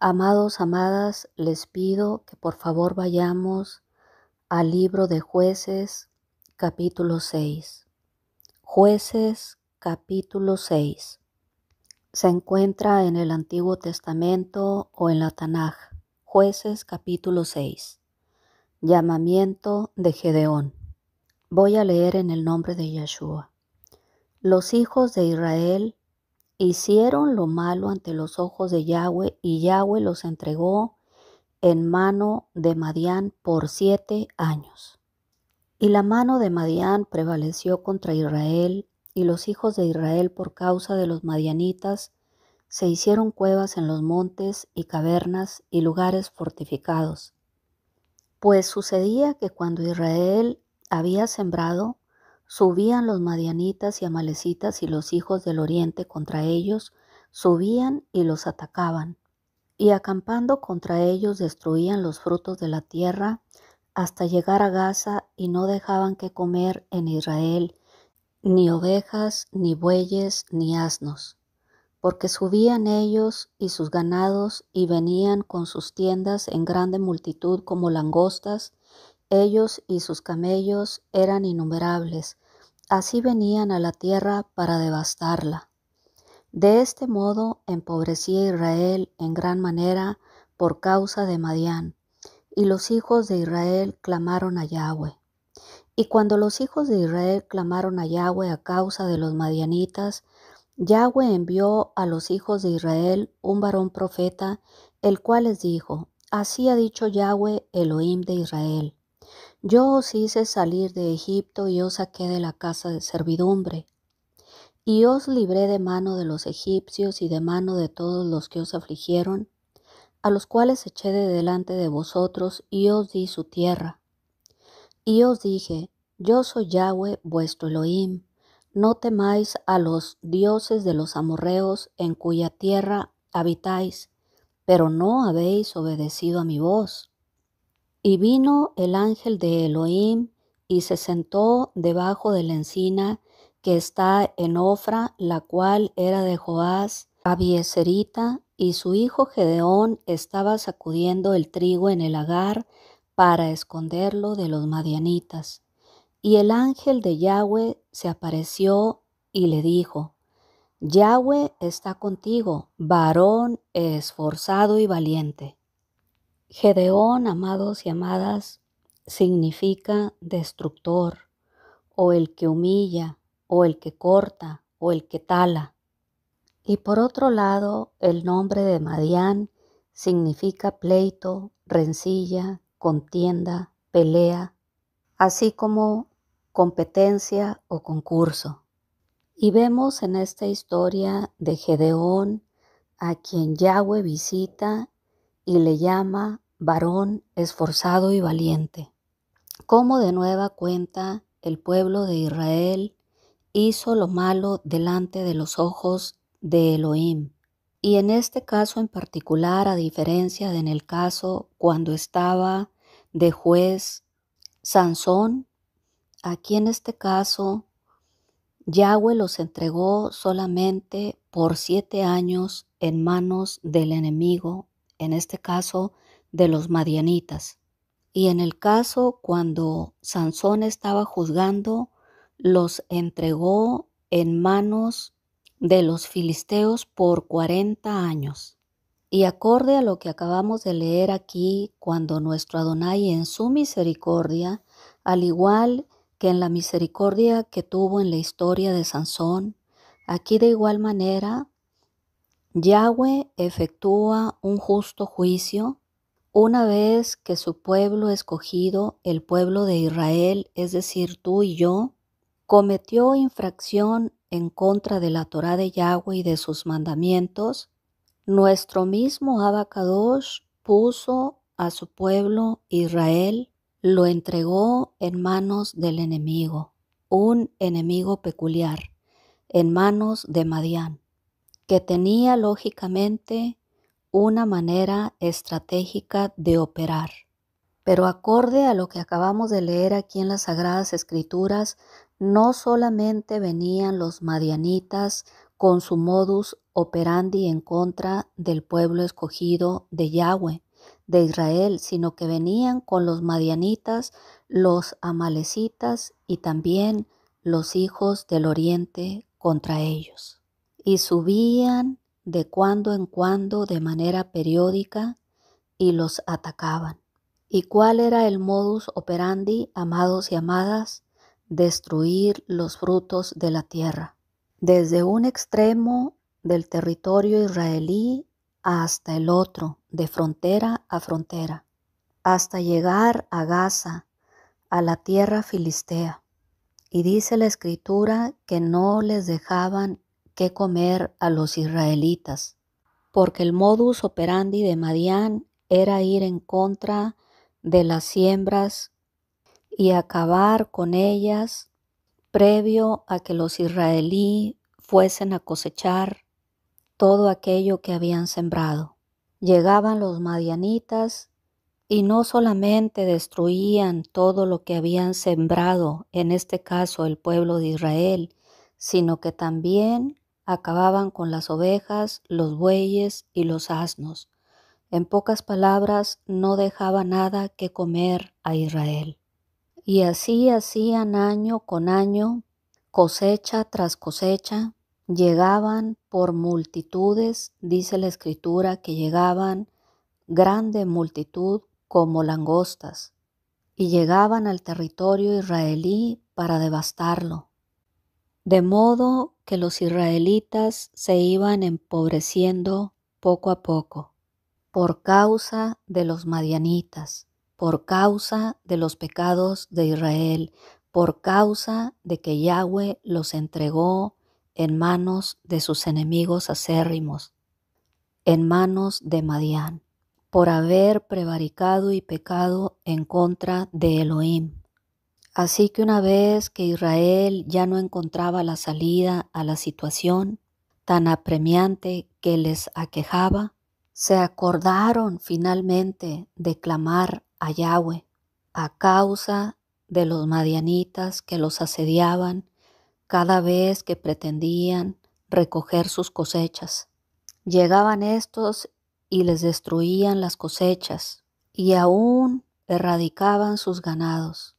Amados, amadas, les pido que por favor vayamos al libro de Jueces, capítulo 6. Jueces, capítulo 6. Se encuentra en el Antiguo Testamento o en la Tanaj. Jueces, capítulo 6. Llamamiento de Gedeón. Voy a leer en el nombre de Yeshua. Los hijos de Israel hicieron lo malo ante los ojos de Yahweh, y Yahweh los entregó en mano de Madián por 7 años. Y la mano de Madián prevaleció contra Israel, y los hijos de Israel, por causa de los madianitas, se hicieron cuevas en los montes y cavernas y lugares fortificados. Pues sucedía que cuando Israel había sembrado, subían los madianitas y amalecitas y los hijos del oriente contra ellos, subían y los atacaban. Y acampando contra ellos destruían los frutos de la tierra hasta llegar a Gaza, y no dejaban que comer en Israel ni ovejas, ni bueyes, ni asnos. Porque subían ellos y sus ganados y venían con sus tiendas en grande multitud como langostas. Ellos y sus camellos eran innumerables. Así venían a la tierra para devastarla. De este modo empobrecía Israel en gran manera por causa de Madián, y los hijos de Israel clamaron a Yahweh. Y cuando los hijos de Israel clamaron a Yahweh a causa de los madianitas, Yahweh envió a los hijos de Israel un varón profeta, el cual les dijo: Así ha dicho Yahweh, Elohim de Israel: Yo os hice salir de Egipto y os saqué de la casa de servidumbre. Y os libré de mano de los egipcios y de mano de todos los que os afligieron, a los cuales eché de delante de vosotros, y os di su tierra. Y os dije: Yo soy Yahweh vuestro Elohim. No temáis a los dioses de los amorreos en cuya tierra habitáis, pero no habéis obedecido a mi voz. Y vino el ángel de Elohim y se sentó debajo de la encina que está en Ofra, la cual era de Joás Abieserita, y su hijo Gedeón estaba sacudiendo el trigo en el lagar para esconderlo de los madianitas. Y el ángel de Yahweh se apareció y le dijo: Yahweh está contigo, varón esforzado y valiente. Gedeón, amados y amadas, significa destructor, o el que humilla, o el que corta, o el que tala. Y por otro lado, el nombre de Madián significa pleito, rencilla, contienda, pelea, así como competencia o concurso. Y vemos en esta historia de Gedeón, a quien Yahweh visita y le llama varón esforzado y valiente, cómo de nueva cuenta el pueblo de Israel hizo lo malo delante de los ojos de Elohim. Y en este caso en particular, a diferencia de en el caso cuando estaba de juez Sansón, aquí en este caso Yahweh los entregó solamente por 7 años en manos del enemigo, en este caso de los madianitas. Y en el caso cuando Sansón estaba juzgando, los entregó en manos de los filisteos por 40 años. Y acorde a lo que acabamos de leer aquí, cuando nuestro Adonai en su misericordia, al igual que en la misericordia que tuvo en la historia de Sansón, aquí de igual manera, Yahweh efectúa un justo juicio una vez que su pueblo escogido, el pueblo de Israel, es decir, tú y yo, cometió infracción en contra de la Torá de Yahweh y de sus mandamientos. Nuestro mismo Abacadosh puso a su pueblo Israel, lo entregó en manos del enemigo, un enemigo peculiar, en manos de Madián, que tenía lógicamente una manera estratégica de operar. Pero acorde a lo que acabamos de leer aquí en las Sagradas Escrituras, No solamente venían los madianitas con su modus operandi en contra del pueblo escogido de Yahweh, de Israel, sino que venían con los madianitas, los amalecitas y también los hijos del oriente contra ellos. Y subían de cuando en cuando de manera periódica y los atacaban. ¿Y cuál era el modus operandi, amados y amadas? Destruir los frutos de la tierra, desde un extremo del territorio israelí hasta el otro, de frontera a frontera, hasta llegar a Gaza, a la tierra filistea. Y dice la Escritura que no les dejaban qué comer a los israelitas, porque el modus operandi de Madián era ir en contra de las siembras y acabar con ellas previo a que los israelíes fuesen a cosechar todo aquello que habían sembrado. Llegaban los madianitas y no solamente destruían todo lo que habían sembrado, en este caso el pueblo de Israel, sino que también acababan con las ovejas, los bueyes y los asnos. En pocas palabras, no dejaba nada que comer a Israel. Y así hacían año con año, cosecha tras cosecha. Llegaban por multitudes, dice la Escritura, que llegaban grande multitud como langostas, y llegaban al territorio israelí para devastarlo. De modo que los israelitas se iban empobreciendo poco a poco, por causa de los madianitas, por causa de los pecados de Israel, por causa de que Yahweh los entregó en manos de sus enemigos acérrimos, en manos de Madián, por haber prevaricado y pecado en contra de Elohim. Así que una vez que Israel ya no encontraba la salida a la situación tan apremiante que les aquejaba, se acordaron finalmente de clamar a Yahweh a causa de los madianitas que los asediaban cada vez que pretendían recoger sus cosechas. Llegaban estos y les destruían las cosechas y aún erradicaban sus ganados.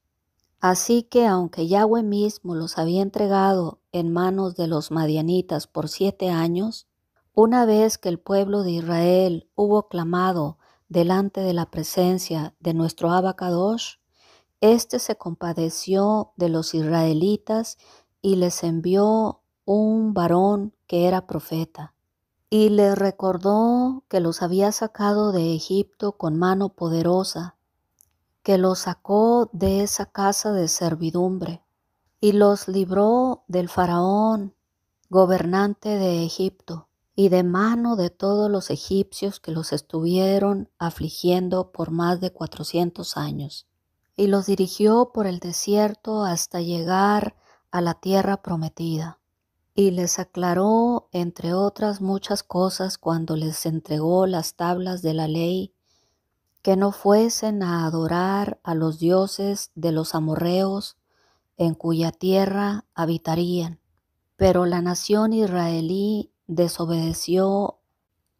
Así que aunque Yahweh mismo los había entregado en manos de los madianitas por 7 años, una vez que el pueblo de Israel hubo clamado delante de la presencia de nuestro Abacadosh, éste se compadeció de los israelitas y les envió un varón que era profeta. Y les recordó que los había sacado de Egipto con mano poderosa, que los sacó de esa casa de servidumbre y los libró del faraón, gobernante de Egipto, y de mano de todos los egipcios que los estuvieron afligiendo por más de 400 años. Y los dirigió por el desierto hasta llegar a la tierra prometida. Y les aclaró, entre otras muchas cosas, cuando les entregó las tablas de la ley, que no fuesen a adorar a los dioses de los amorreos en cuya tierra habitarían. Pero la nación israelí desobedeció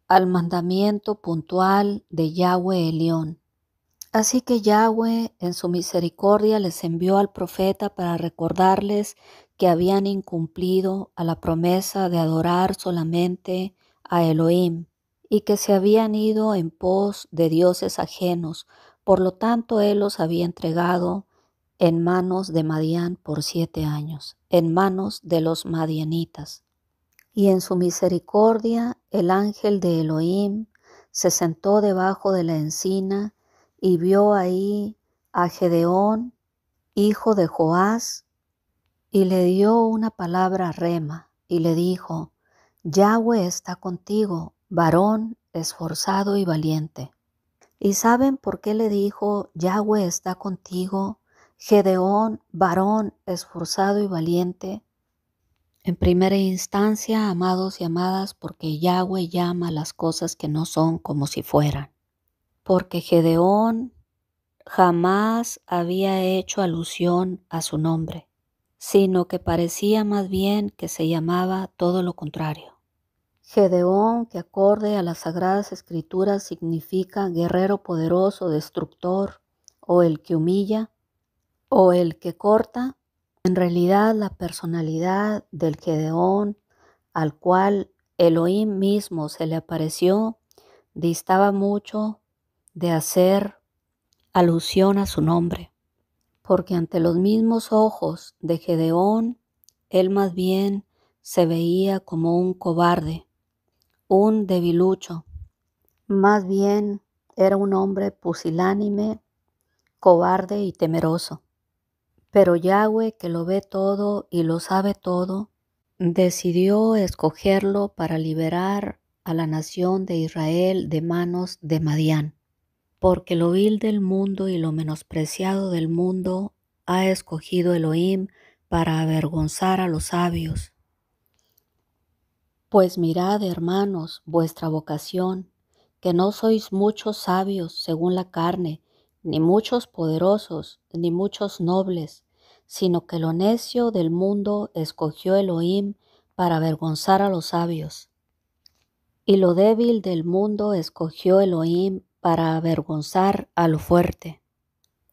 al mandamiento puntual de Yahweh Elión. Así que Yahweh en su misericordia les envió al profeta para recordarles que habían incumplido a la promesa de adorar solamente a Elohim y que se habían ido en pos de dioses ajenos. Por lo tanto, él los había entregado en manos de Madián por 7 años, en manos de los madianitas. Y en su misericordia el ángel de Elohim se sentó debajo de la encina y vio ahí a Gedeón, hijo de Joás, y le dio una palabra rema, y le dijo: Yahweh está contigo, varón esforzado y valiente. ¿Y saben por qué le dijo: Yahweh está contigo, Gedeón, varón esforzado y valiente? En primera instancia, amados y amadas, porque Yahweh llama las cosas que no son como si fueran. Porque Gedeón jamás había hecho alusión a su nombre, sino que parecía más bien que se llamaba todo lo contrario. Gedeón, que acorde a las Sagradas Escrituras significa guerrero poderoso, destructor, o el que humilla, o el que corta, en realidad la personalidad del Gedeón, al cual Elohim mismo se le apareció, distaba mucho de hacer alusión a su nombre, porque ante los mismos ojos de Gedeón, él más bien se veía como un cobarde, un debilucho. Más bien era un hombre pusilánime, cobarde y temeroso. Pero Yahweh, que lo ve todo y lo sabe todo, decidió escogerlo para liberar a la nación de Israel de manos de Madián, porque lo vil del mundo y lo menospreciado del mundo ha escogido Elohim para avergonzar a los sabios. Pues mirad, hermanos, vuestra vocación, que no sois muchos sabios según la carne, ni muchos poderosos, ni muchos nobles, sino que lo necio del mundo escogió Elohim para avergonzar a los sabios. Y lo débil del mundo escogió Elohim para avergonzar a lo fuerte.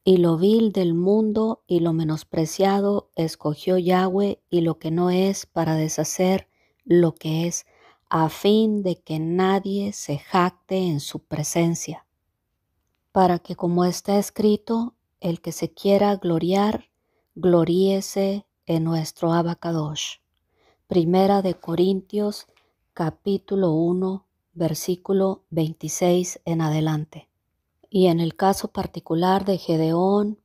Y lo vil del mundo y lo menospreciado escogió Yahweh y lo que no es para deshacer lo que es, a fin de que nadie se jacte en su presencia. Para que, como está escrito, el que se quiera gloriar, gloríese en nuestro Abacadosh. Primera de Corintios, capítulo 1, versículo 26 en adelante. Y en el caso particular de Gedeón,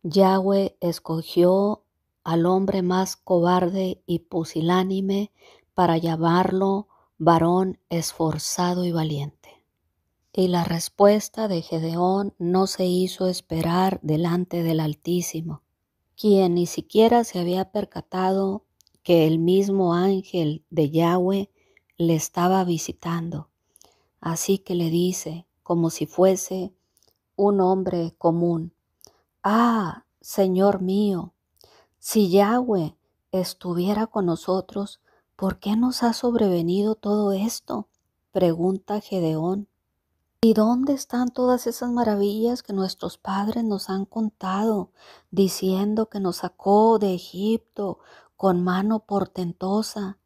Yahweh escogió al hombre más cobarde y pusilánime para llamarlo varón esforzado y valiente. Y la respuesta de Gedeón no se hizo esperar delante del Altísimo, quien ni siquiera se había percatado que el mismo ángel de Yahweh le estaba visitando. Así que le dice, como si fuese un hombre común: «Ah, Señor mío, si Yahweh estuviera con nosotros, ¿por qué nos ha sobrevenido todo esto?», pregunta Gedeón. «¿Y dónde están todas esas maravillas que nuestros padres nos han contado, diciendo que nos sacó de Egipto con mano portentosa?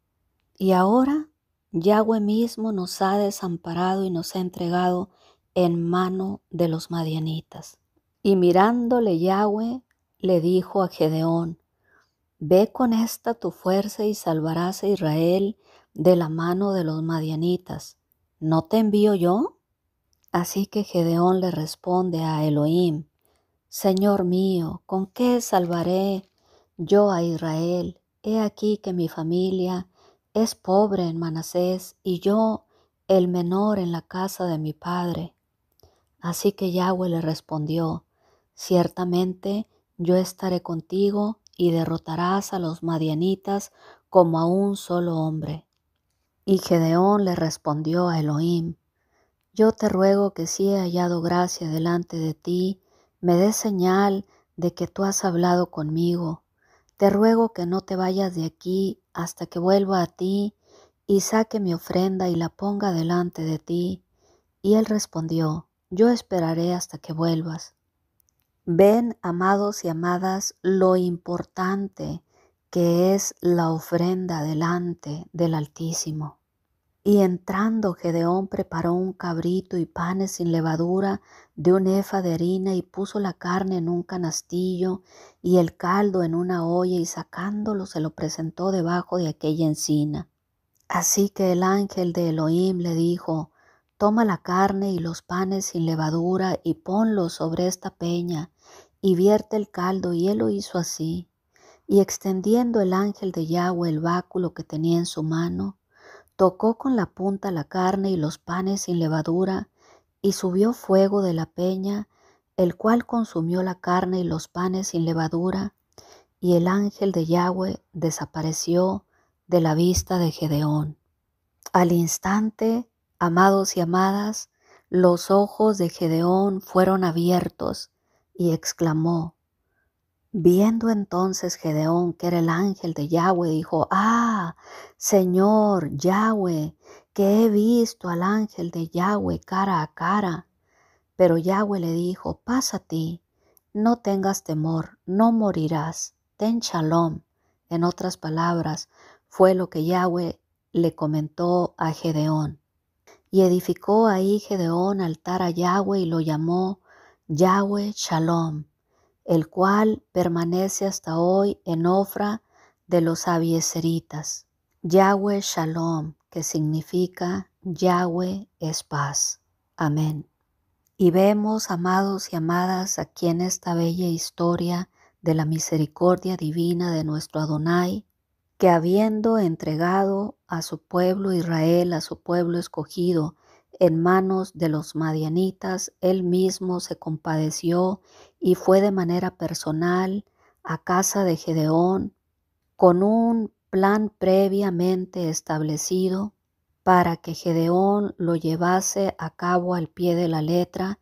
Y ahora Yahweh mismo nos ha desamparado y nos ha entregado en mano de los madianitas». Y mirándole Yahweh, le dijo a Gedeón: «Ve con esta tu fuerza y salvarás a Israel de la mano de los madianitas. ¿No te envío yo?». Así que Gedeón le responde a Elohim: «Señor mío, ¿con qué salvaré yo a Israel? He aquí que mi familia es pobre en Manasés y yo el menor en la casa de mi padre». Así que Yahweh le respondió: «Ciertamente yo estaré contigo y derrotarás a los madianitas como a un solo hombre». Y Gedeón le respondió a Elohim: «Yo te ruego que si he hallado gracia delante de ti, me des señal de que tú has hablado conmigo. Te ruego que no te vayas de aquí hasta que vuelva a ti y saque mi ofrenda y la ponga delante de ti». Y él respondió: «Yo esperaré hasta que vuelvas». Ven, amados y amadas, lo importante que es la ofrenda delante del Altísimo. Y entrando, Gedeón preparó un cabrito y panes sin levadura de un efa de harina, y puso la carne en un canastillo y el caldo en una olla, y sacándolo se lo presentó debajo de aquella encina. Así que el ángel de Elohim le dijo: «Toma la carne y los panes sin levadura y ponlos sobre esta peña y vierte el caldo». Y él lo hizo así. Y extendiendo el ángel de Yahweh el báculo que tenía en su mano, tocó con la punta la carne y los panes sin levadura, y subió fuego de la peña, el cual consumió la carne y los panes sin levadura, y el ángel de Yahweh desapareció de la vista de Gedeón. Al instante, amados y amadas, los ojos de Gedeón fueron abiertos y exclamó: Viendo entonces Gedeón que era el ángel de Yahweh, dijo: «Ah, Señor Yahweh, que he visto al ángel de Yahweh cara a cara». Pero Yahweh le dijo: «Pasa a ti, no tengas temor, no morirás, ten shalom». En otras palabras, fue lo que Yahweh le comentó a Gedeón. Y edificó ahí Gedeón altar a Yahweh y lo llamó Yahweh Shalom, el cual permanece hasta hoy en Ofra de los abiezeritas. Yahweh Shalom, que significa Yahweh es paz. Amén. Y vemos, amados y amadas, aquí en esta bella historia de la misericordia divina de nuestro Adonai, que habiendo entregado a su pueblo Israel, a su pueblo escogido, en manos de los madianitas, él mismo se compadeció y fue de manera personal a casa de Gedeón con un plan previamente establecido para que Gedeón lo llevase a cabo al pie de la letra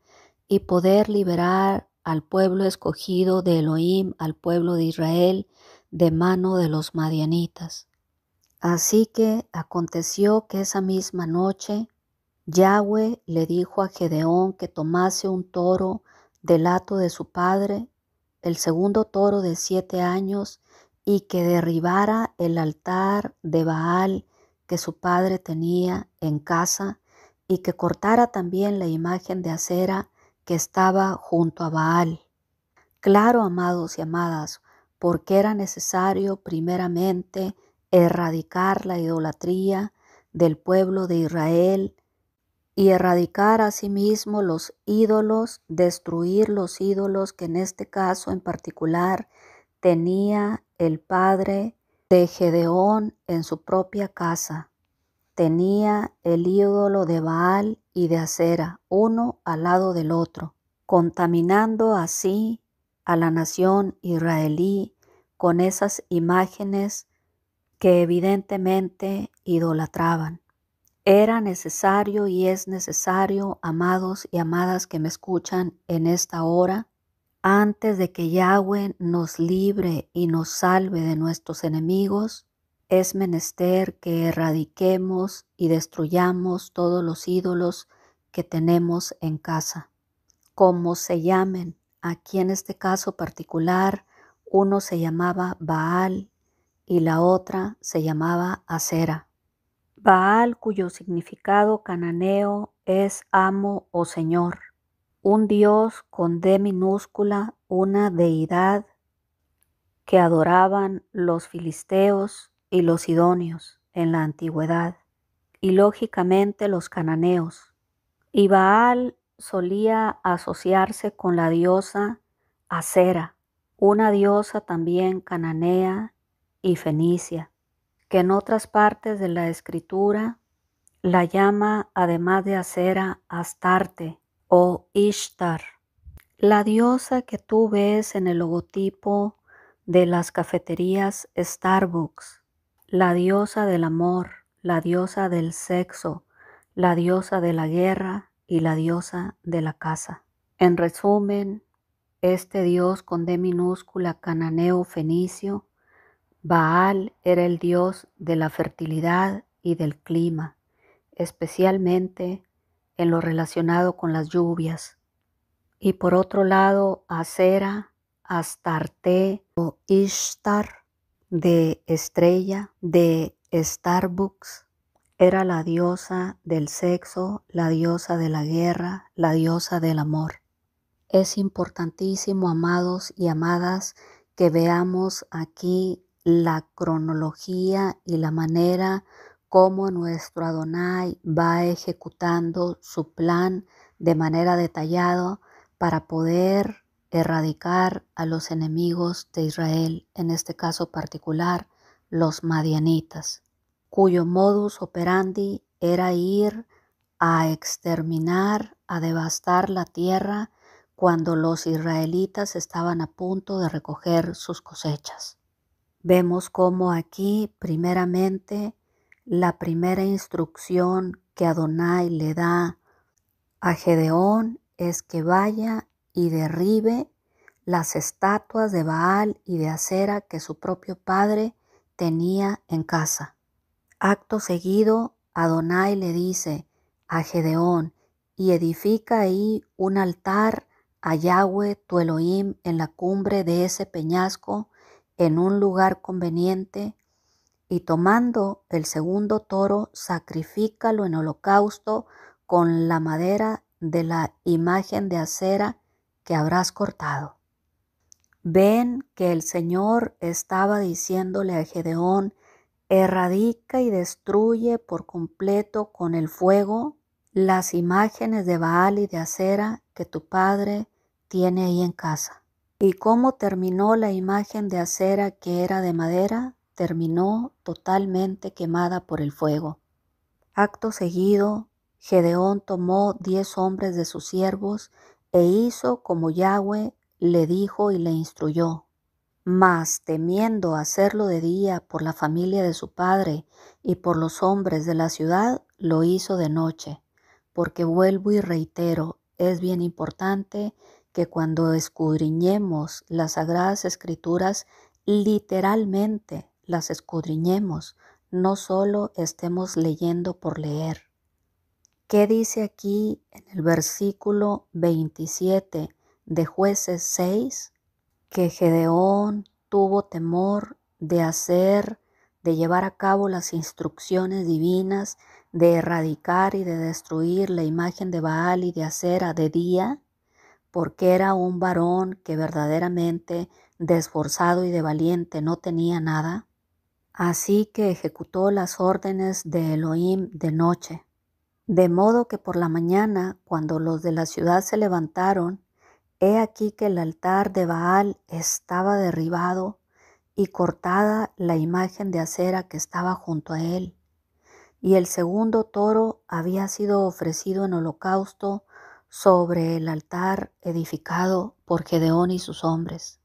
y poder liberar al pueblo escogido de Elohim, al pueblo de Israel, de mano de los madianitas. Así que aconteció que esa misma noche Yahweh le dijo a Gedeón que tomase un toro del hato de su padre, el segundo toro de 7 años, y que derribara el altar de Baal que su padre tenía en casa, y que cortara también la imagen de acera que estaba junto a Baal. Claro, amados y amadas, porque era necesario primeramente erradicar la idolatría del pueblo de Israel y erradicar asimismo los ídolos, destruir los ídolos que en este caso en particular tenía el padre de Gedeón en su propia casa. Tenía el ídolo de Baal y de Acera, uno al lado del otro, contaminando así a la nación israelí con esas imágenes que evidentemente idolatraban. Era necesario y es necesario, amados y amadas que me escuchan en esta hora, antes de que Yahweh nos libre y nos salve de nuestros enemigos, es menester que erradiquemos y destruyamos todos los ídolos que tenemos en casa, como se llamen. Aquí en este caso particular, uno se llamaba Baal y la otra se llamaba Acera. Baal, cuyo significado cananeo es amo o señor, un dios con D minúscula, una deidad que adoraban los filisteos y los sidonios en la antigüedad, y lógicamente los cananeos. Y Baal solía asociarse con la diosa Acera, una diosa también cananea y fenicia, que en otras partes de la escritura la llama, además de Acera, Astarte o Ishtar. La diosa que tú ves en el logotipo de las cafeterías Starbucks, la diosa del amor, la diosa del sexo, la diosa de la guerra y la diosa de la casa. En resumen, este dios con D minúscula cananeo fenicio, Baal, era el dios de la fertilidad y del clima, especialmente en lo relacionado con las lluvias. Y por otro lado, Acera, Astarte o Ishtar, de estrella, de Starbucks, era la diosa del sexo, la diosa de la guerra, la diosa del amor. Es importantísimo, amados y amadas, que veamos aquí la cronología y la manera como nuestro Adonai va ejecutando su plan de manera detallada para poder erradicar a los enemigos de Israel, en este caso particular, los madianitas, cuyo modus operandi era ir a exterminar, a devastar la tierra cuando los israelitas estaban a punto de recoger sus cosechas. Vemos cómo aquí, primeramente, la primera instrucción que Adonai le da a Gedeón es que vaya y derribe las estatuas de Baal y de Acera que su propio padre tenía en casa. Acto seguido, Adonai le dice a Gedeón: y edifica ahí un altar a Yahweh tu Elohim en la cumbre de ese peñasco, en un lugar conveniente, y tomando el segundo toro, sacrifícalo en holocausto con la madera de la imagen de acera que habrás cortado. Ven que el Señor estaba diciéndole a Gedeón: erradica y destruye por completo con el fuego las imágenes de Baal y de Acera que tu padre tiene ahí en casa. ¿Y cómo terminó la imagen de Acera que era de madera? Terminó totalmente quemada por el fuego. Acto seguido, Gedeón tomó 10 hombres de sus siervos e hizo como Yahweh le dijo y le instruyó. Mas temiendo hacerlo de día por la familia de su padre y por los hombres de la ciudad, lo hizo de noche, porque vuelvo y reitero, es bien importante que cuando escudriñemos las Sagradas Escrituras, literalmente las escudriñemos, no solo estemos leyendo por leer. ¿Qué dice aquí en el versículo 27 de Jueces 6? Que Gedeón tuvo temor de llevar a cabo las instrucciones divinas, de erradicar y de destruir la imagen de Baal y de Acera de día, porque era un varón que verdaderamente de esforzado y de valiente no tenía nada. Así que ejecutó las órdenes de Elohim de noche. De modo que por la mañana, cuando los de la ciudad se levantaron, he aquí que el altar de Baal estaba derribado y cortada la imagen de acera que estaba junto a él, y el segundo toro había sido ofrecido en holocausto sobre el altar edificado por Gedeón y sus hombres.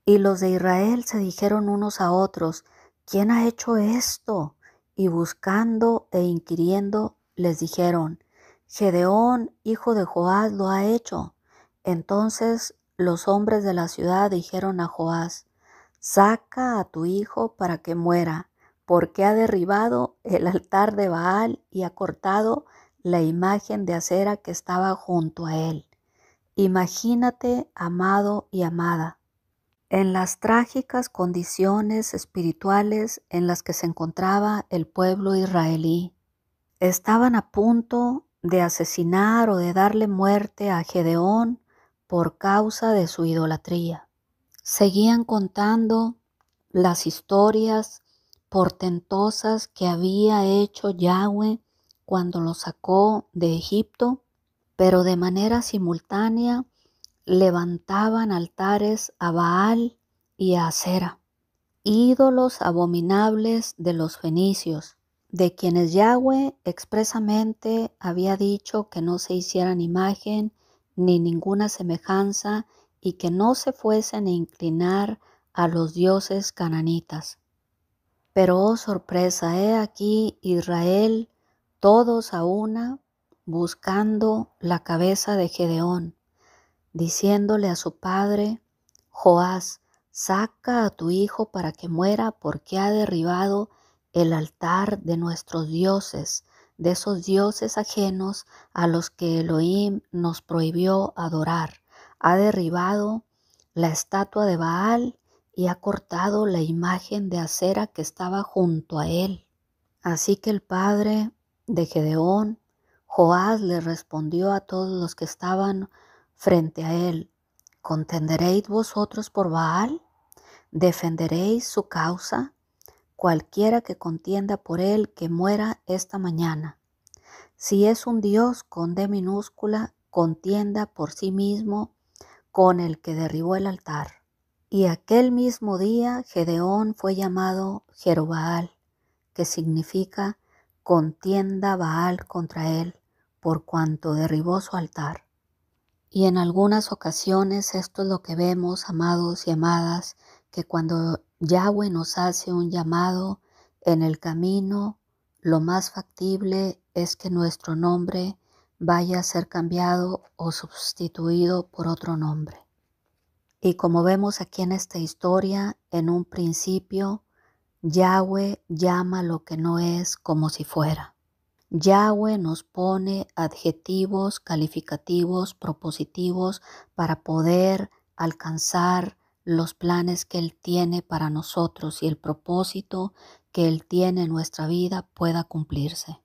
Y los de Israel se dijeron unos a otros: ¿quién ha hecho esto? Y buscando e inquiriendo les dijeron: Gedeón, hijo de Joás, lo ha hecho. Entonces los hombres de la ciudad dijeron a Joás: saca a tu hijo para que muera, porque ha derribado el altar de Baal y ha cortado la imagen de acera que estaba junto a él. Imagínate, amado y amada, en las trágicas condiciones espirituales en las que se encontraba el pueblo israelí. Estaban a punto de asesinar o de darle muerte a Gedeón por causa de su idolatría. Seguían contando las historias portentosas que había hecho Yahweh cuando los sacó de Egipto, pero de manera simultánea levantaban altares a Baal y a Acera, ídolos abominables de los fenicios, de quienes Yahweh expresamente había dicho que no se hicieran imagen ni ninguna semejanza y que no se fuesen a inclinar a los dioses cananitas. Pero oh sorpresa, he aquí Israel, todos a una, buscando la cabeza de Gedeón, diciéndole a su padre: Joás, saca a tu hijo para que muera, porque ha derribado el altar de nuestros dioses, de esos dioses ajenos a los que Elohim nos prohibió adorar. Ha derribado la estatua de Baal y ha cortado la imagen de acera que estaba junto a él. Así que el padre de Gedeón, Joás, le respondió a todos los que estaban frente a él: ¿contenderéis vosotros por Baal? ¿Defenderéis su causa? Cualquiera que contienda por él, que muera esta mañana. Si es un dios con D minúscula, contienda por sí mismo con el que derribó el altar. Y aquel mismo día Gedeón fue llamado Jerubbaal, que significa contienda Baal contra él, por cuanto derribó su altar. Y en algunas ocasiones esto es lo que vemos, amados y amadas, que cuando Yahweh nos hace un llamado en el camino, lo más factible es que nuestro nombre vaya a ser cambiado o sustituido por otro nombre. Y como vemos aquí en esta historia, en un principio, Yahweh llama lo que no es como si fuera. Yahweh nos pone adjetivos, calificativos, propositivos para poder alcanzar los planes que Él tiene para nosotros y el propósito que Él tiene en nuestra vida pueda cumplirse.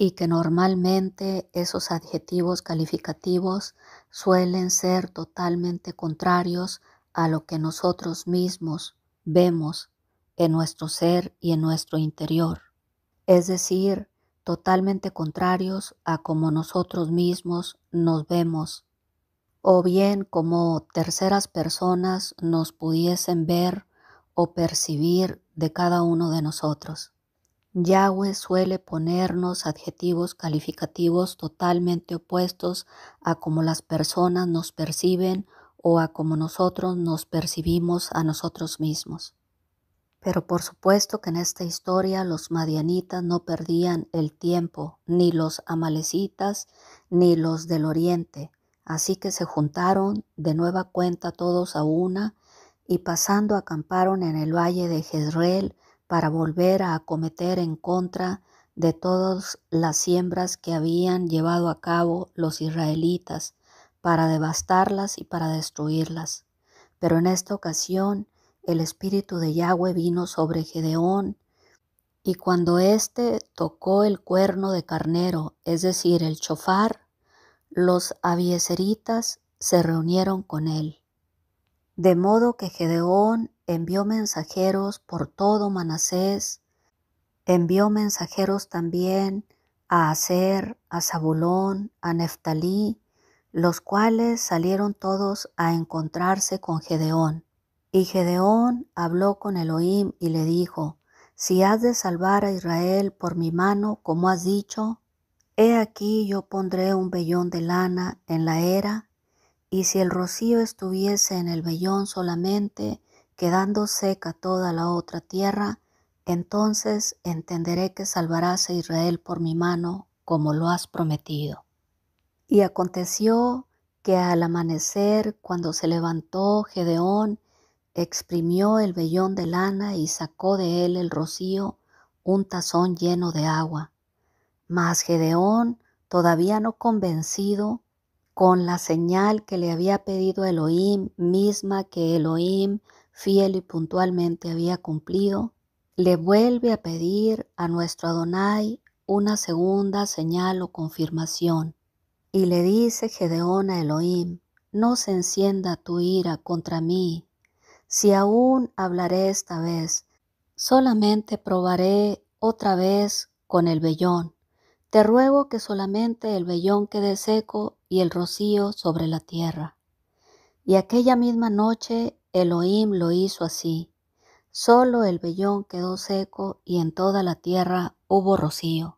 Y que normalmente esos adjetivos calificativos suelen ser totalmente contrarios a lo que nosotros mismos vemos en nuestro ser y en nuestro interior. Es decir, totalmente contrarios a como nosotros mismos nos vemos, o bien como terceras personas nos pudiesen ver o percibir de cada uno de nosotros. Yahweh suele ponernos adjetivos calificativos totalmente opuestos a como las personas nos perciben o a como nosotros nos percibimos a nosotros mismos. Pero por supuesto que en esta historia los madianitas no perdían el tiempo, ni los amalecitas, ni los del oriente. Así que se juntaron de nueva cuenta todos a una y pasando acamparon en el valle de Jezreel para volver a acometer en contra de todas las siembras que habían llevado a cabo los israelitas, para devastarlas y para destruirlas. Pero en esta ocasión el espíritu de Yahweh vino sobre Gedeón, y cuando éste tocó el cuerno de carnero, es decir, el shofar, los abiezeritas se reunieron con él. De modo que Gedeón envió mensajeros por todo Manasés, envió mensajeros también a Aser, a Zabulón, a Neftalí, los cuales salieron todos a encontrarse con Gedeón. Y Gedeón habló con Elohim y le dijo: si has de salvar a Israel por mi mano, como has dicho, he aquí yo pondré un vellón de lana en la era, y si el rocío estuviese en el vellón solamente, quedando seca toda la otra tierra, entonces entenderé que salvarás a Israel por mi mano, como lo has prometido. Y aconteció que al amanecer, cuando se levantó Gedeón, exprimió el vellón de lana y sacó de él el rocío, un tazón lleno de agua. Mas Gedeón, todavía no convencido, con la señal que le había pedido Elohim, misma que Elohim fiel y puntualmente había cumplido, le vuelve a pedir a nuestro Adonai una segunda señal o confirmación. Y le dice Gedeón a Elohim: no se encienda tu ira contra mí, si aún hablaré esta vez, solamente probaré otra vez con el vellón. Te ruego que solamente el vellón quede seco y el rocío sobre la tierra. Y aquella misma noche Elohim lo hizo así. Solo el vellón quedó seco y en toda la tierra hubo rocío.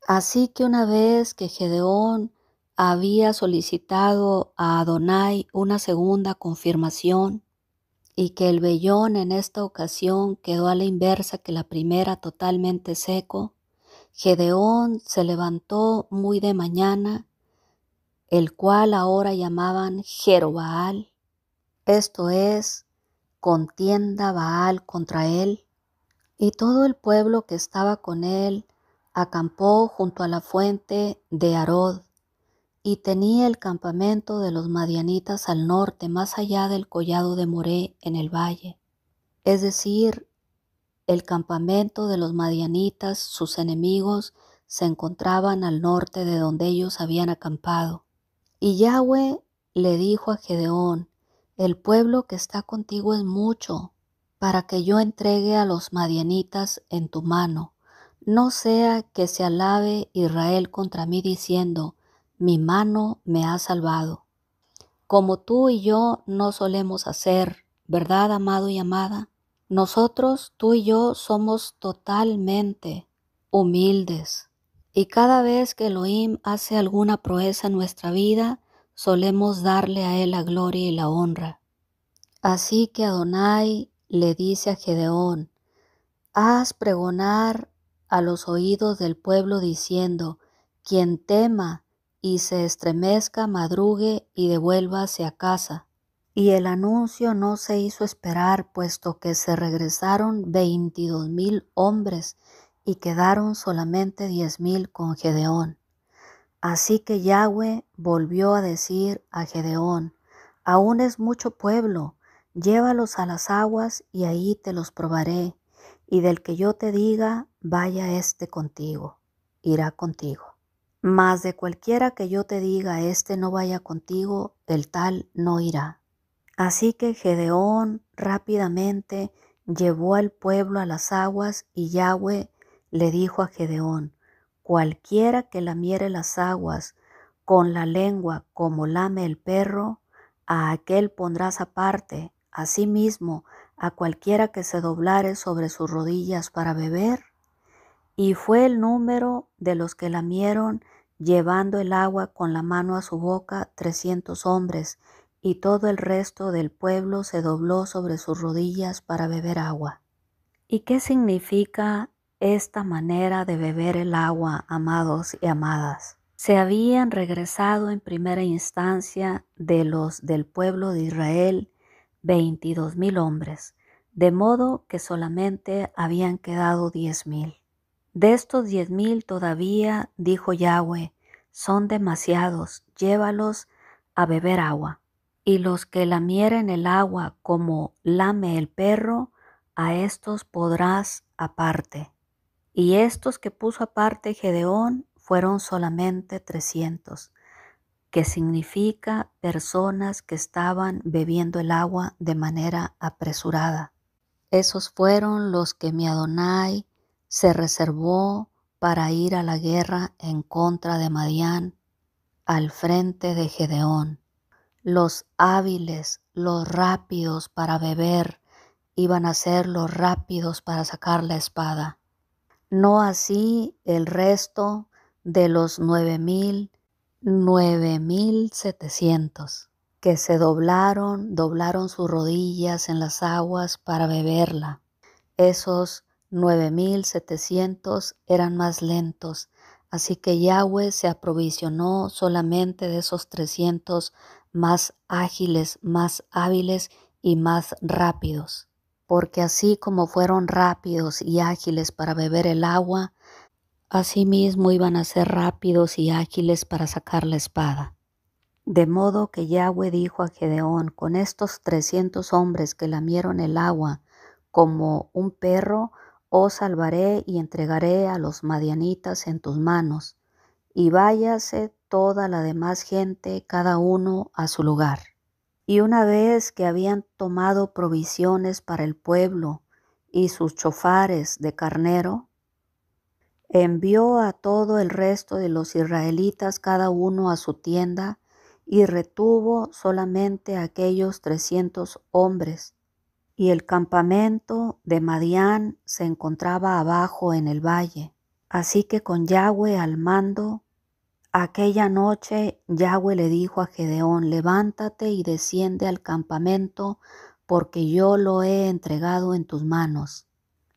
Así que una vez que Gedeón había solicitado a Adonai una segunda confirmación y que el vellón en esta ocasión quedó a la inversa que la primera totalmente seco, Gedeón se levantó muy de mañana, el cual ahora llamaban Jerobaal, esto es, contienda Baal contra él, y todo el pueblo que estaba con él acampó junto a la fuente de Arod, y tenía el campamento de los madianitas al norte, más allá del collado de Moré en el valle. Es decir, el campamento de los madianitas, sus enemigos, se encontraban al norte de donde ellos habían acampado. Y Yahweh le dijo a Gedeón: el pueblo que está contigo es mucho, para que yo entregue a los madianitas en tu mano. No sea que se alabe Israel contra mí diciendo: mi mano me ha salvado. Como tú y yo no solemos hacer, ¿verdad, amado y amada? Nosotros, tú y yo, somos totalmente humildes. Y cada vez que Elohim hace alguna proeza en nuestra vida, solemos darle a Él la gloria y la honra. Así que Adonai le dice a Gedeón: haz pregonar a los oídos del pueblo diciendo: quien tema y se estremezca, madrugue y devuélvase a casa. Y el anuncio no se hizo esperar, puesto que se regresaron 22,000 hombres y quedaron solamente 10,000 con Gedeón. Así que Yahweh volvió a decir a Gedeón: aún es mucho pueblo, llévalos a las aguas y ahí te los probaré, y del que yo te diga, vaya contigo, irá contigo. Mas de cualquiera que yo te diga, no vaya contigo, el tal no irá. Así que Gedeón rápidamente llevó al pueblo a las aguas, y Yahweh le dijo a Gedeón: cualquiera que lamiere las aguas con la lengua como lame el perro, a aquel pondrás aparte; asimismo a cualquiera que se doblare sobre sus rodillas para beber. Y fue el número de los que lamieron, llevando el agua con la mano a su boca, 300 hombres, y todo el resto del pueblo se dobló sobre sus rodillas para beber agua. ¿Y qué significa esta manera de beber el agua, amados y amadas? Se habían regresado en primera instancia del pueblo de Israel 22,000 hombres, de modo que solamente habían quedado 10,000. De estos 10,000 todavía, dijo Yahweh, son demasiados, llévalos a beber agua. Y los que lamieren el agua como lame el perro, a estos podrás aparte. Y estos que puso aparte Gedeón fueron solamente 300, que significa personas que estaban bebiendo el agua de manera apresurada. Esos fueron los que mi Adonai se reservó para ir a la guerra en contra de Madián, al frente de Gedeón. Los hábiles, los rápidos para beber, iban a ser los rápidos para sacar la espada. No así el resto de los 9,700, que se doblaron sus rodillas en las aguas para beberla. Esos 9,700 eran más lentos, así que Yahweh se aprovisionó solamente de esos 300 más ágiles, más hábiles y más rápidos. Porque así como fueron rápidos y ágiles para beber el agua, asimismo iban a ser rápidos y ágiles para sacar la espada. De modo que Yahweh dijo a Gedeón: con estos 300 hombres que lamieron el agua como un perro, os salvaré y entregaré a los madianitas en tus manos, y váyase toda la demás gente, cada uno a su lugar. Y una vez que habían tomado provisiones para el pueblo y sus chofares de carnero, envió a todo el resto de los israelitas cada uno a su tienda, y retuvo solamente a aquellos 300 hombres. Y el campamento de Madián se encontraba abajo en el valle. Así que con Yahweh al mando, aquella noche Yahweh le dijo a Gedeón: levántate y desciende al campamento, porque yo lo he entregado en tus manos.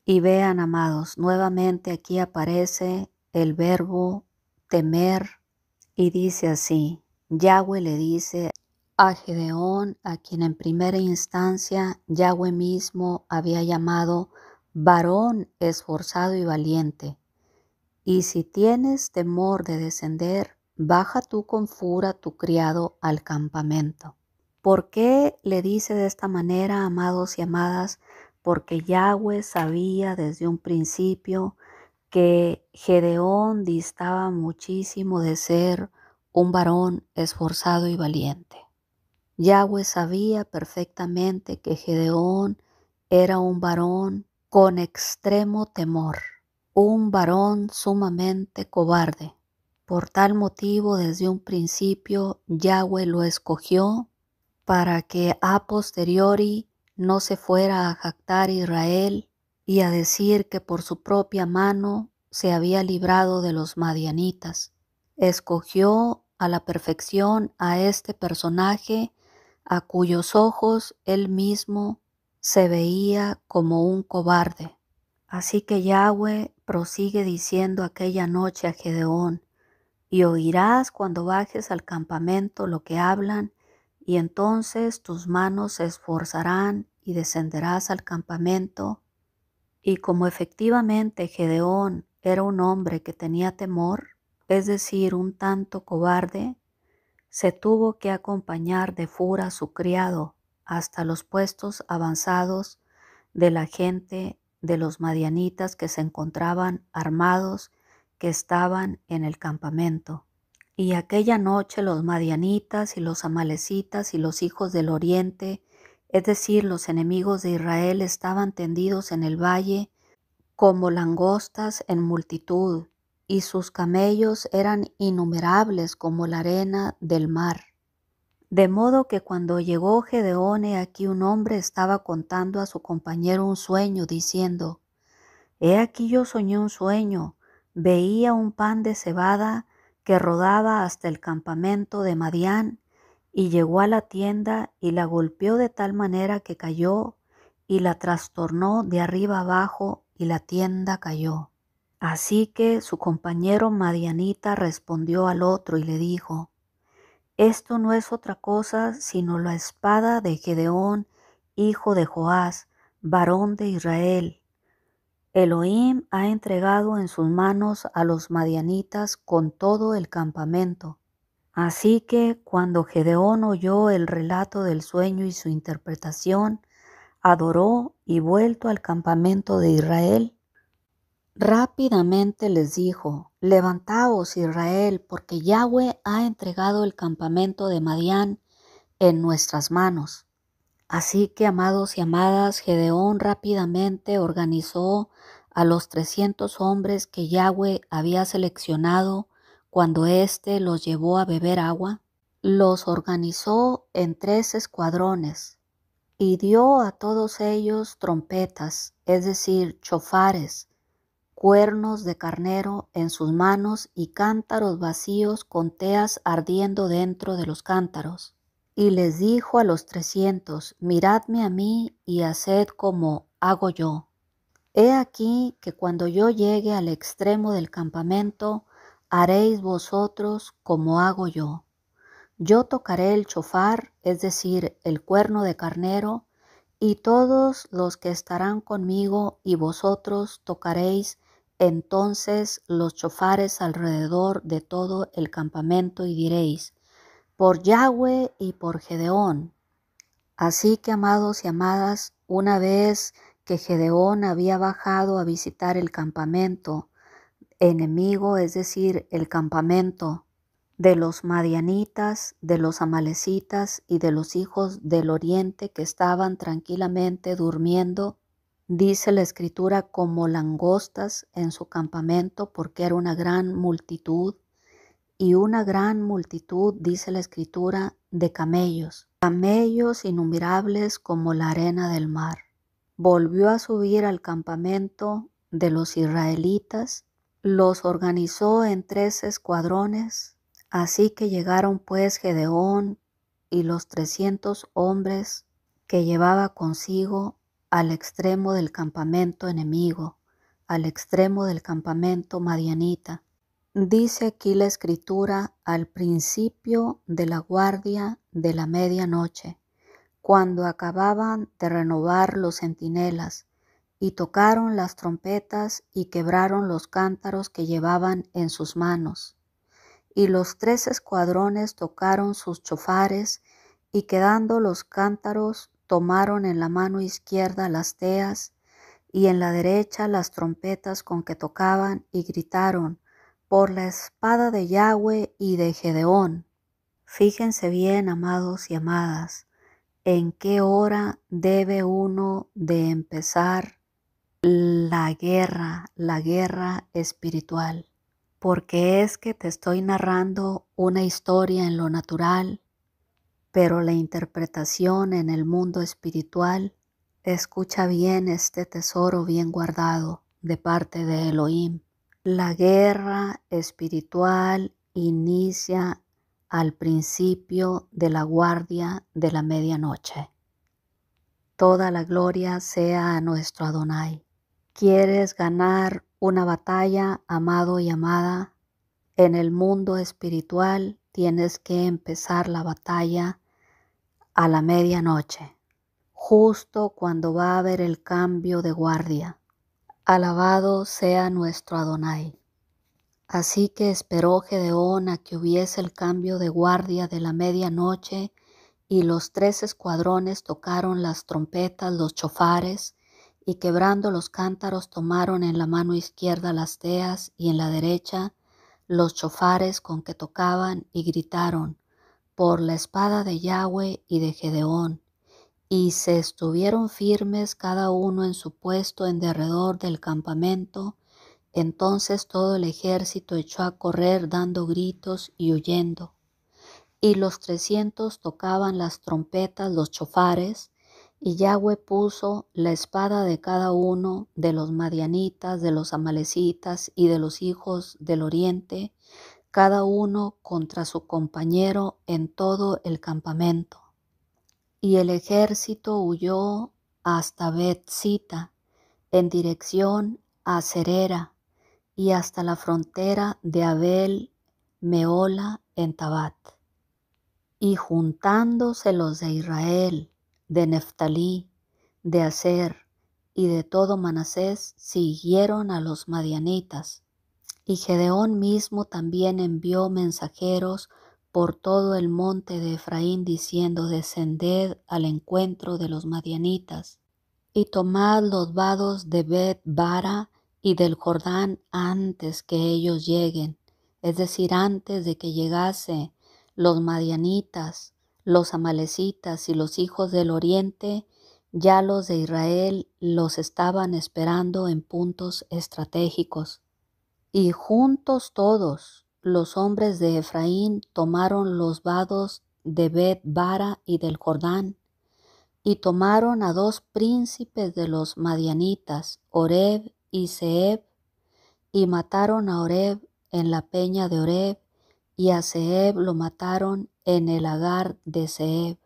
Y vean, amados, nuevamente aquí aparece el verbo temer, y dice así: Yahweh le dice a Gedeón, a quien en primera instancia Yahweh mismo había llamado varón esforzado y valiente: y si tienes temor de descender, baja tú con Fura tu criado al campamento. ¿Por qué le dice de esta manera, amados y amadas? Porque Yahweh sabía desde un principio que Gedeón distaba muchísimo de ser un varón esforzado y valiente. Yahweh sabía perfectamente que Gedeón era un varón con extremo temor, un varón sumamente cobarde. Por tal motivo, desde un principio, Yahweh lo escogió para que a posteriori no se fuera a jactar Israel y a decir que por su propia mano se había librado de los madianitas. Escogió a la perfección a este personaje, a cuyos ojos él mismo se veía como un cobarde. Así que Yahweh prosigue diciendo aquella noche a Gedeón: y oirás cuando bajes al campamento lo que hablan, y entonces tus manos se esforzarán y descenderás al campamento. Y como efectivamente Gedeón era un hombre que tenía temor, es decir, un tanto cobarde, se tuvo que acompañar de Fura a su criado hasta los puestos avanzados de la gente de los madianitas que se encontraban armados, que estaban en el campamento. Y aquella noche los madianitas y los amalecitas y los hijos del oriente, es decir, los enemigos de Israel, estaban tendidos en el valle como langostas en multitud, y sus camellos eran innumerables como la arena del mar. De modo que cuando llegó Gedeón, he aquí un hombre estaba contando a su compañero un sueño, diciendo: He aquí yo soñé un sueño, veía un pan de cebada que rodaba hasta el campamento de Madián, y llegó a la tienda y la golpeó de tal manera que cayó, y la trastornó de arriba abajo, y la tienda cayó. Así que su compañero madianita respondió al otro y le dijo: Esto no es otra cosa sino la espada de Gedeón, hijo de Joás, varón de Israel. Elohim ha entregado en sus manos a los madianitas con todo el campamento. Así que cuando Gedeón oyó el relato del sueño y su interpretación, adoró y vuelto al campamento de Israel, rápidamente les dijo: Levantaos, Israel, porque Yahweh ha entregado el campamento de Madián en nuestras manos. Así que, amados y amadas, Gedeón rápidamente organizó a los 300 hombres que Yahweh había seleccionado cuando éste los llevó a beber agua. Los organizó en 3 escuadrones y dio a todos ellos trompetas, es decir, chofares, cuernos de carnero en sus manos y cántaros vacíos con teas ardiendo dentro de los cántaros. Y les dijo a los 300: Miradme a mí y haced como hago yo. He aquí que cuando yo llegue al extremo del campamento, haréis vosotros como hago yo. Yo tocaré el chofar, es decir, el cuerno de carnero, y todos los que estarán conmigo y vosotros tocaréis entonces los chofares alrededor de todo el campamento y diréis: por Yahweh y por Gedeón. Así que, amados y amadas, una vez que Gedeón había bajado a visitar el campamento enemigo, es decir, el campamento de los madianitas, de los amalecitas y de los hijos del oriente que estaban tranquilamente durmiendo, dice la escritura, como langostas en su campamento, porque era una gran multitud, y una gran multitud, dice la escritura, de camellos, camellos innumerables como la arena del mar. Volvió a subir al campamento de los israelitas, los organizó en 3 escuadrones, así que llegaron pues Gedeón y los 300 hombres que llevaba consigo al extremo del campamento enemigo, al extremo del campamento madianita. Dice aquí la escritura: al principio de la guardia de la medianoche, cuando acababan de renovar los centinelas, y tocaron las trompetas y quebraron los cántaros que llevaban en sus manos. Y los 3 escuadrones tocaron sus chofares, y quedando los cántaros, tomaron en la mano izquierda las teas, y en la derecha las trompetas con que tocaban, y gritaron: por la espada de Yahweh y de Gedeón. Fíjense bien, amados y amadas, en qué hora debe uno de empezar la guerra espiritual. Porque es que te estoy narrando una historia en lo natural, pero la interpretación en el mundo espiritual, escucha bien este tesoro bien guardado de parte de Elohim. La guerra espiritual inicia al principio de la guardia de la medianoche. Toda la gloria sea a nuestro Adonai. ¿Quieres ganar una batalla, amado y amada? En el mundo espiritual tienes que empezar la batalla a la medianoche, justo cuando va a haber el cambio de guardia. Alabado sea nuestro Adonai. Así que esperó Gedeón a que hubiese el cambio de guardia de la medianoche, y los 3 escuadrones tocaron las trompetas, los chofares, y quebrando los cántaros tomaron en la mano izquierda las teas y en la derecha los chofares con que tocaban, y gritaron por la espada de Yahweh y de Gedeón, y se estuvieron firmes cada uno en su puesto en derredor del campamento. Entonces todo el ejército echó a correr dando gritos y huyendo. Y los 300 tocaban las trompetas, los chofares, y Yahweh puso la espada de cada uno de los madianitas, de los amalecitas y de los hijos del oriente, cada uno contra su compañero en todo el campamento. Y el ejército huyó hasta Bet-sita, en dirección a Serera, y hasta la frontera de Abel Meola en Tabat. Y juntándose los de Israel, de Neftalí, de Aser y de todo Manasés, siguieron a los madianitas. Y Gedeón mismo también envió mensajeros por todo el monte de Efraín, diciendo: descended al encuentro de los madianitas, y tomad los vados de Bet-bara y del Jordán antes que ellos lleguen, es decir, antes de que llegase los madianitas, los amalecitas y los hijos del oriente. Ya los de Israel los estaban esperando en puntos estratégicos. Y juntos todos los hombres de Efraín tomaron los vados de Bet-bara y del Jordán, y tomaron a 2 príncipes de los madianitas, Oreb y Zeeb, y mataron a Oreb en la peña de Oreb, y a Zeeb lo mataron en el lagar de Zeeb.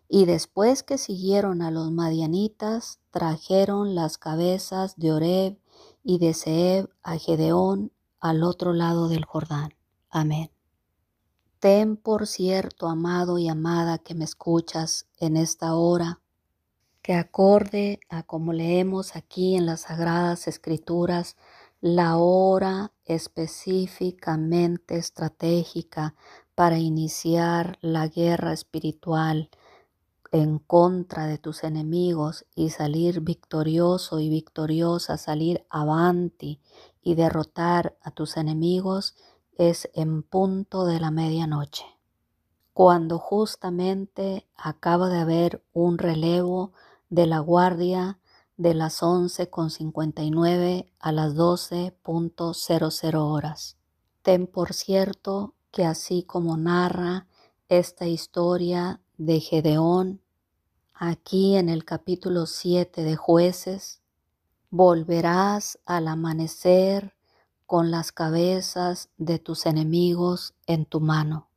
Y después que siguieron a los madianitas, trajeron las cabezas de Oreb y de Zeeb a Gedeón al otro lado del Jordán. Amén. Ten por cierto, amado y amada que me escuchas en esta hora, que acorde a como leemos aquí en las Sagradas Escrituras, la hora específicamente estratégica para iniciar la guerra espiritual en contra de tus enemigos y salir victorioso y victoriosa, salir avanti y derrotar a tus enemigos, es en punto de la medianoche, cuando justamente acaba de haber un relevo de la guardia de las 11:59 a las 12:00 horas. Ten por cierto que así como narra esta historia de Gedeón aquí en el capítulo 7 de Jueces, volverás al amanecer con las cabezas de tus enemigos en tu mano,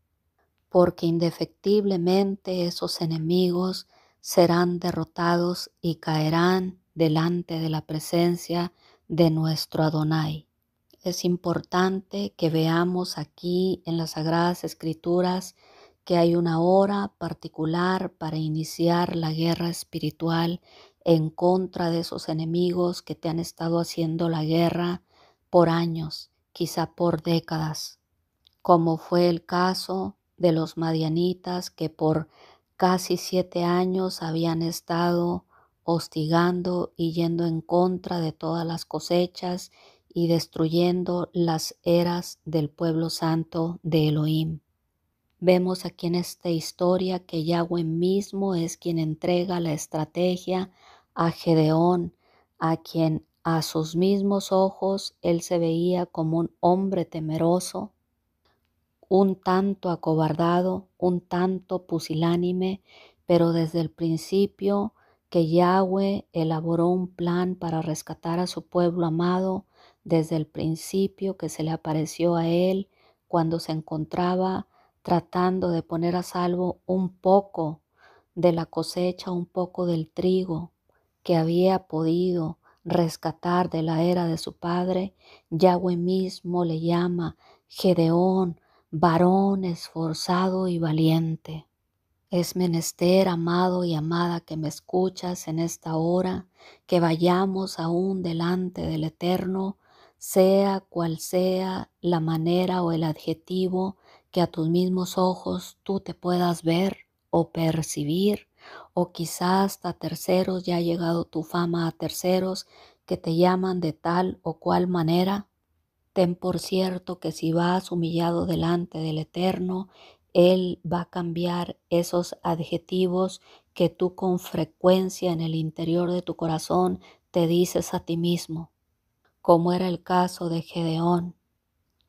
porque indefectiblemente esos enemigos serán derrotados y caerán delante de la presencia de nuestro Adonai. Es importante que veamos aquí en las Sagradas Escrituras que hay una hora particular para iniciar la guerra espiritual en contra de esos enemigos que te han estado haciendo la guerra por años, quizá por décadas, como fue el caso de los madianitas que por casi 7 años habían estado hostigando y yendo en contra de todas las cosechas y destruyendo las eras del pueblo santo de Elohim. Vemos aquí en esta historia que Yahweh mismo es quien entrega la estrategia a Gedeón, a quien a sus mismos ojos él se veía como un hombre temeroso, un tanto acobardado, un tanto pusilánime, pero desde el principio que Yahweh elaboró un plan para rescatar a su pueblo amado, desde el principio que se le apareció a él cuando se encontraba tratando de poner a salvo un poco de la cosecha, un poco del trigo que había podido rescatar de la era de su padre, Yahweh mismo le llama Gedeón, varón esforzado y valiente. Es menester, amado y amada que me escuchas en esta hora, que vayamos aún delante del Eterno, sea cual sea la manera o el adjetivo que a tus mismos ojos tú te puedas ver o percibir, o quizás hasta terceros, ya ha llegado tu fama a terceros que te llaman de tal o cual manera. Ten por cierto que si vas humillado delante del Eterno, Él va a cambiar esos adjetivos que tú con frecuencia en el interior de tu corazón te dices a ti mismo, como era el caso de Gedeón,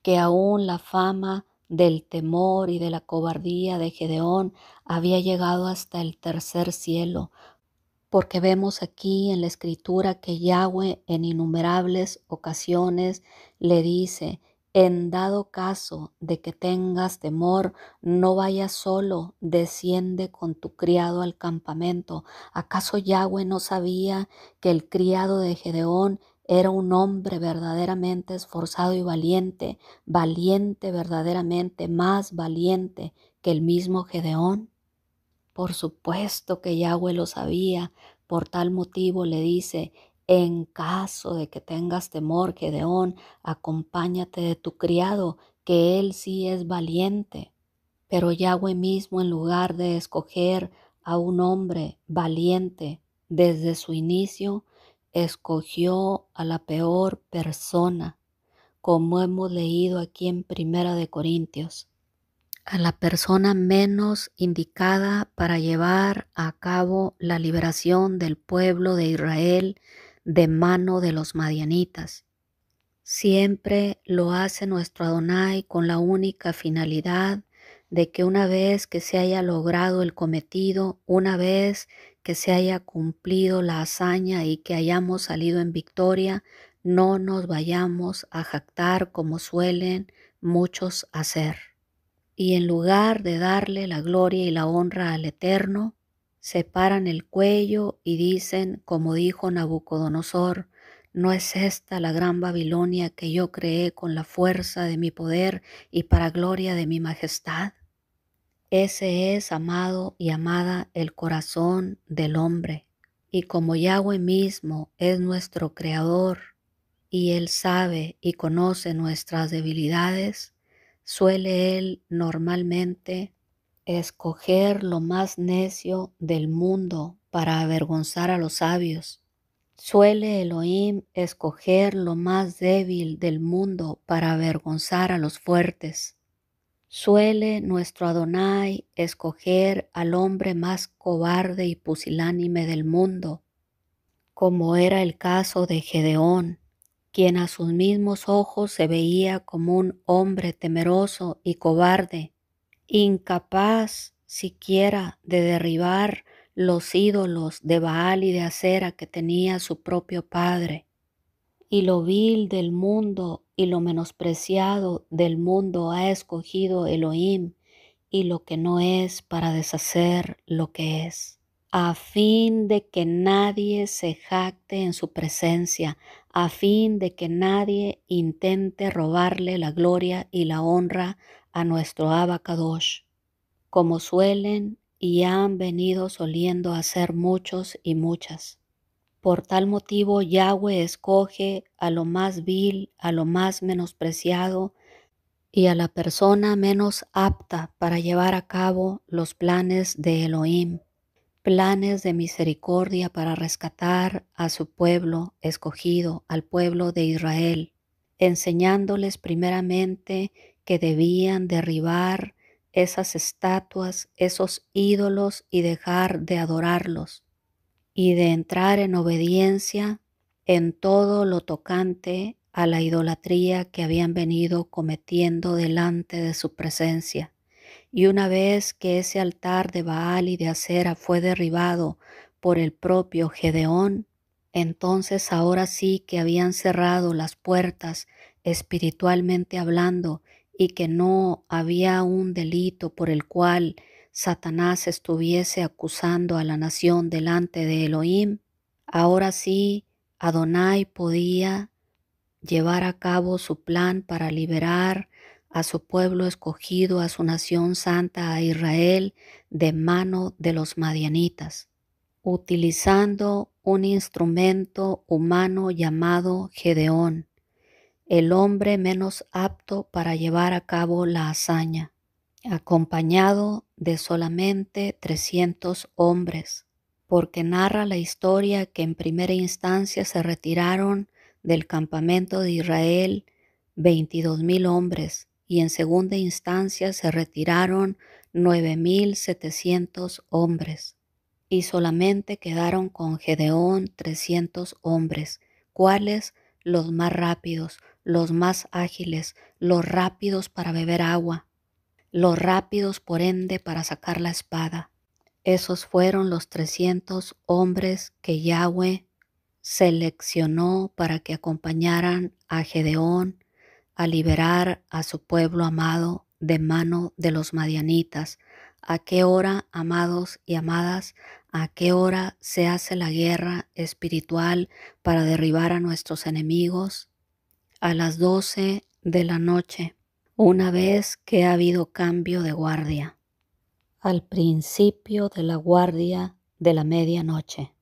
que aún la fama del temor y de la cobardía de Gedeón había llegado hasta el tercer cielo, porque vemos aquí en la escritura que Yahweh en innumerables ocasiones le dice, en dado caso de que tengas temor, no vayas solo, desciende con tu criado al campamento. ¿Acaso Yahweh no sabía que el criado de Gedeón era un hombre verdaderamente esforzado y valiente, valiente verdaderamente, más valiente que el mismo Gedeón? Por supuesto que Yahweh lo sabía, por tal motivo le dice, en caso de que tengas temor, Gedeón, acompáñate de tu criado, que él sí es valiente. Pero Yahweh mismo, en lugar de escoger a un hombre valiente desde su inicio, escogió a la peor persona, como hemos leído aquí en Primera de Corintios, a la persona menos indicada para llevar a cabo la liberación del pueblo de Israel de mano de los madianitas. Siempre lo hace nuestro Adonai con la única finalidad de que una vez que se haya logrado el cometido, una vez que se haya cumplido la hazaña y que hayamos salido en victoria, no nos vayamos a jactar como suelen muchos hacer. Y en lugar de darle la gloria y la honra al Eterno, se paran el cuello y dicen, como dijo Nabucodonosor, ¿no es esta la gran Babilonia que yo creé con la fuerza de mi poder y para gloria de mi majestad? Ese es, amado y amada, el corazón del hombre. Y como Yahweh mismo es nuestro Creador, y Él sabe y conoce nuestras debilidades, suele Él normalmente escoger lo más necio del mundo para avergonzar a los sabios. Suele Elohim escoger lo más débil del mundo para avergonzar a los fuertes. Suele nuestro Adonai escoger al hombre más cobarde y pusilánime del mundo, como era el caso de Gedeón, quien a sus mismos ojos se veía como un hombre temeroso y cobarde, incapaz siquiera de derribar los ídolos de Baal y de Acera que tenía su propio padre. Y lo vil del mundo y lo menospreciado del mundo ha escogido Elohim, y lo que no es para deshacer lo que es, a fin de que nadie se jacte en su presencia, a fin de que nadie intente robarle la gloria y la honra a nuestro Abacadosh, como suelen y han venido soliendo hacer muchos y muchas. Por tal motivo Yahweh escoge a lo más vil, a lo más menospreciado y a la persona menos apta para llevar a cabo los planes de Elohim, planes de misericordia para rescatar a su pueblo escogido, al pueblo de Israel, enseñándoles primeramente que debían derribar esas estatuas, esos ídolos y dejar de adorarlos, y de entrar en obediencia en todo lo tocante a la idolatría que habían venido cometiendo delante de su presencia. Y una vez que ese altar de Baal y de Acera fue derribado por el propio Gedeón, entonces ahora sí que habían cerrado las puertas espiritualmente hablando, y que no había un delito por el cual Satanás estuviese acusando a la nación delante de Elohim. Ahora sí, Adonai podía llevar a cabo su plan para liberar a su pueblo escogido, a su nación santa, a Israel, de mano de los madianitas, utilizando un instrumento humano llamado Gedeón, el hombre menos apto para llevar a cabo la hazaña, acompañado de solamente 300 hombres, porque narra la historia que en primera instancia se retiraron del campamento de Israel 22,000 hombres y en segunda instancia se retiraron 9,700 hombres y solamente quedaron con Gedeón 300 hombres, cuales los más rápidos, los más ágiles, los rápidos para beber agua, los rápidos por ende para sacar la espada. Esos fueron los 300 hombres que Yahweh seleccionó para que acompañaran a Gedeón a liberar a su pueblo amado de mano de los madianitas. ¿A qué hora, amados y amadas? ¿A qué hora se hace la guerra espiritual para derribar a nuestros enemigos? A las 12 de la noche, una vez que ha habido cambio de guardia, al principio de la guardia de la medianoche,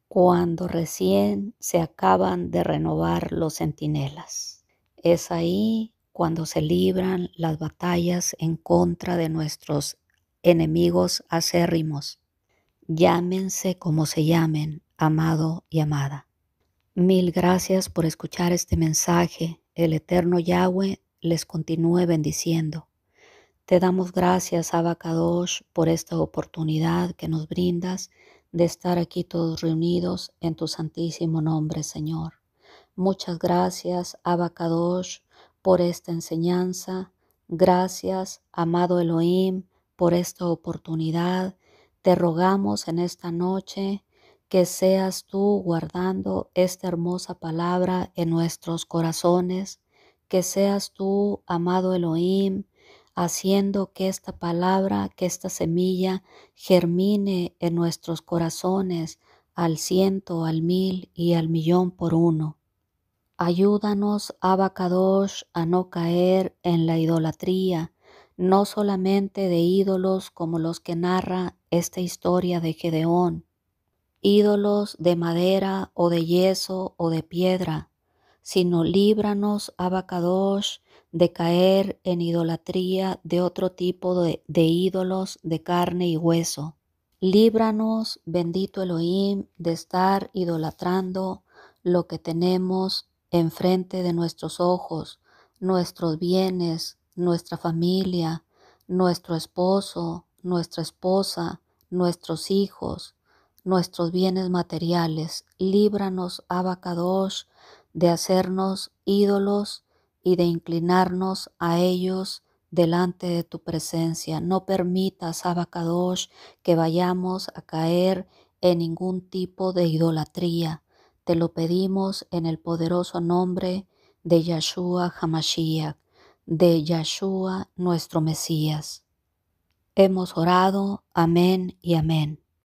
cuando recién se acaban de renovar los centinelas. Es ahí cuando se libran las batallas en contra de nuestros enemigos acérrimos, llámense como se llamen, amado y amada. Mil gracias por escuchar este mensaje. El eterno Yahweh les continúe bendiciendo. Te damos gracias, Abba Kadosh, por esta oportunidad que nos brindas de estar aquí todos reunidos en tu santísimo nombre, Señor. Muchas gracias, Abba Kadosh, por esta enseñanza. Gracias, amado Elohim, por esta oportunidad. Te rogamos en esta noche que seas tú guardando esta hermosa palabra en nuestros corazones, que seas tú, amado Elohim, haciendo que esta palabra, que esta semilla germine en nuestros corazones al 100, al 1000 y al 1,000,000 por uno. Ayúdanos, Abba Kadosh, a no caer en la idolatría, no solamente de ídolos como los que narra esta historia de Gedeón, ídolos de madera o de yeso o de piedra, sino líbranos, Abba Kadosh, de caer en idolatría de otro tipo de ídolos de carne y hueso. Líbranos, bendito Elohim, de estar idolatrando lo que tenemos enfrente de nuestros ojos, nuestros bienes, nuestra familia, nuestro esposo, nuestra esposa, nuestros hijos, nuestros bienes materiales. Líbranos, Abba Kadosh, de hacernos ídolos y de inclinarnos a ellos delante de tu presencia. No permitas, Abba Kadosh, que vayamos a caer en ningún tipo de idolatría. Te lo pedimos en el poderoso nombre de Yahshua Hamashiach, de Yahshua nuestro Mesías. Hemos orado. Amén y amén.